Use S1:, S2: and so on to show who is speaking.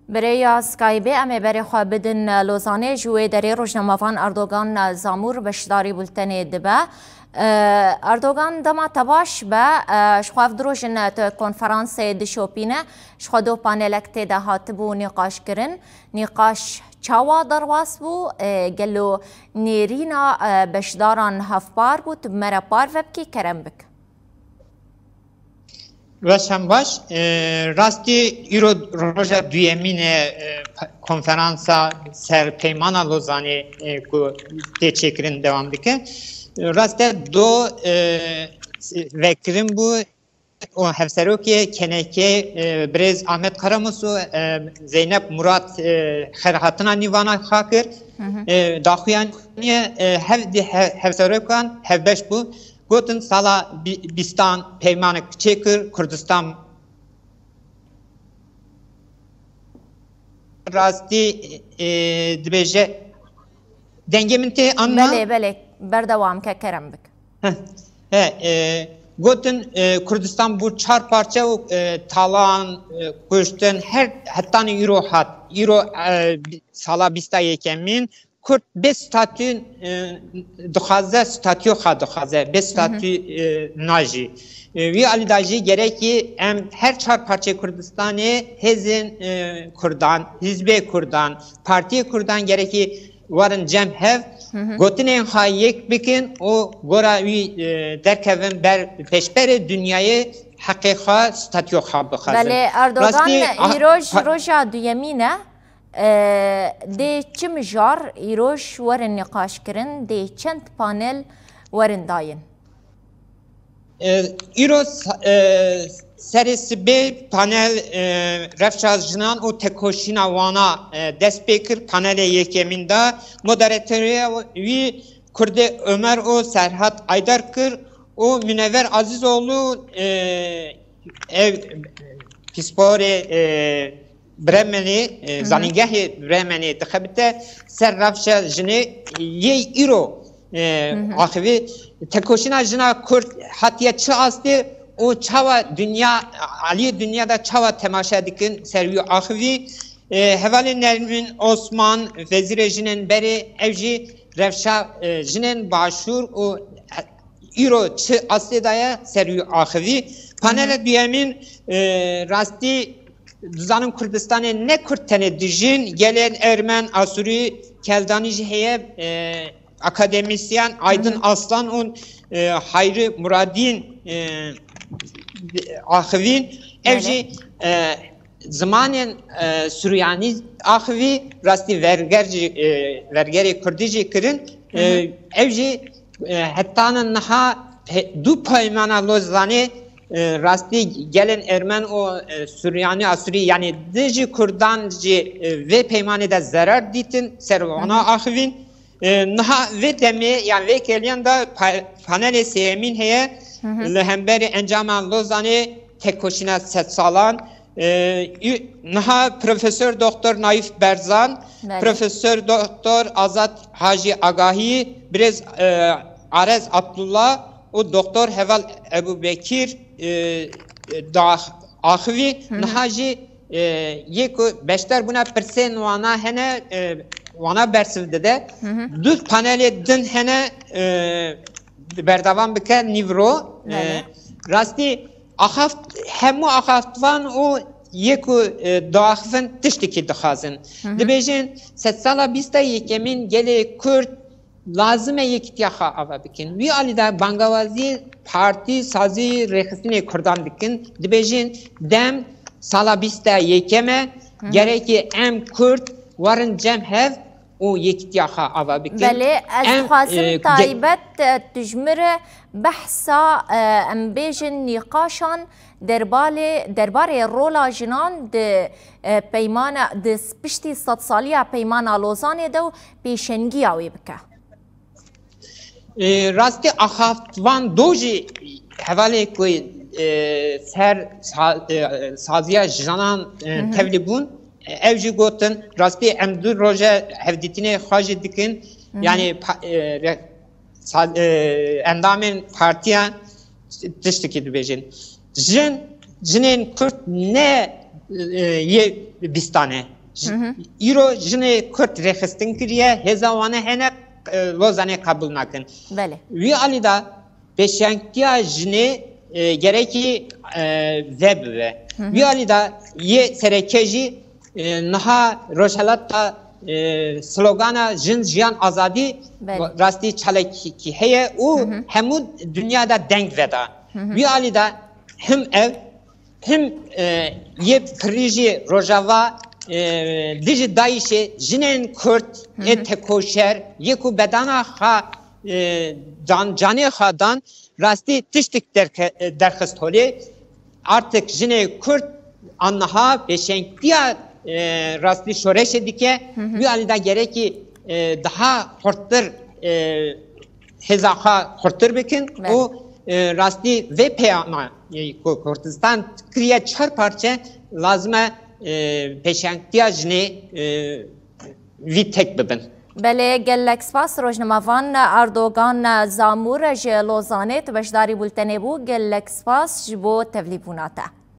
S1: برای سکایبی امی بری خواه بدن لوزانه جوی داری روشنمافان اردوغان زامور بشداری بولتنی دبه اردوغان دما تباش به شخواف دروشن کنفرانس دشوپینه شخوا دو پانلک تیده هاتبو نقاش کرن نقاش چاوا درواس بو گلو نیرینا بشداران هفبار بود مرا پار وبکی کرم بک
S2: Vaşan baş, rasti İro roja duyemine konferansa serpeymana lozani ku teşekkürün devam dike. Rasti do vekrim bu o hevseroki keneke brez Ahmet Karamusu Zeynep Murat herhatına nivana hakir dahuyan hevserokan hevbeş bu Gotun sala Bistan, Peymanık, Çekir, Kurdistan Rasti dibêje dengemin te anna
S1: bele berdewam ke kerem bik
S2: Gotun Kurdistan bu çar parça talan kuştun her hatta euro sala bista yekemin Kurt be statü dixwaze statü xa dixwaze be statü naji vi alidaji gereki em her çar parça Kurdistan'ı hezin Kurdan hizbe Kurdan parti Kurdan gereki varın cemhev gotinen hayek bikin o gora vi derkevin ber peşbere dünyayı hakika statü xa bixwaze
S1: bele Erdoğan roja duyemine دی چه مجار ایروش ورن نقاش کرن دی چند پانل ورن داین
S2: ایروش serisi bir panel refşajınan o tekoşina vana despekir panele yekeminde moderatörü vi Kurde Ömer o Serhat Aydarkır o Münevver Azizoğlu ev pispore Bremeni, zaningahı Bremeni tıkabite serrafşa jini ye iro ahivi tekoşina jina Kürt hatiye çı astı o çava dünya Ali dünyada çava temaşa dikin servi ahivi hevali Nermin Osman vezire jinin beri evci refşa jinin başur o iro çı astı daya servi ahivi panele düyemin rasti Zanım Kürdistan'ı ne Kürt'tene dijin gelen Ermen Asuri Keldani heye akademisyen Aydın Aslan on Hayri Muradin ahvin evci zamanın Süryani ahvi rasti vergeri Kürdici kirin evci hettanın naha du paymana lozani rasti gelen Ermen o Süryani Asuri yani dici Kurdancı ve peymanede zarar ditin servana ahvin naha ve demi yani ve gelen da panele seyemin heye lehemberi encaman lozani tek koşuna set salan naha Profesör Doktor Naif Berzan Profesör Doktor Azat Hacı Agahi biraz Arez Abdullah o Doktor Heval Ebu Bekir da ahvi nahaji yeko beşter buna persen wana hene wana bersivde de dü paneli din hene berdavan bike nivro rasti ahaft hemu ahaftvan o yeko daxfın tiştiki dixazın dibejin set sala bista yekemin gele Kürt lazım yektiyaha ava bikin. Vi alida Bangavazi parti sazi rehsini Kurdan bikin. Dibejin dem salabista yekeme gereki em Kürt varın cemhev o yektiyaha ava bikin.
S1: Beli az xwazim taybet tujmir behsa em bejin niqaşan درباره رولا جنان ده پیمان ده پشتی 100 سالیه پیمان لوزانه دو پیشنگی آوی بکه
S2: Rasti axaftvan doji hevale koy ser saziya janan tevlibun evji gotin rasti emdur roja hevditine xaji dikin yani endamin partiya tiştiki dibejin jinin Kürt ne ye bistane ایرو جنه کرد رخستن کریه هزاوانه هنه لوزانه قبول نکن
S1: بله
S2: وی علی دا بشنکتیا جنه gerekli web ve viyali da ye serekeji naha roşalatta slogana jin jiyan azadi rasti çaleki heye o hemud dünyada denk veda viyali da hem ev hem ye kriji rojava diji daişe jinen kurt et koşer yeku bedana ha canı hadan rasti tiştik derkhist holi artık jine kurt anlaha beşenktiya rasti şoreşe dike bir alida gereki daha horttur hezaha horttur bekin o rasti ve peyama Kurdistan kriye çar parça lazıma beşenktiya jine vi tek bibin
S1: بله گلک سپاس روزنامه‌وان اردوغان زامور ج لوزانه تبشداری بولتنه بو گلک سپاس جبو تفلیپوناته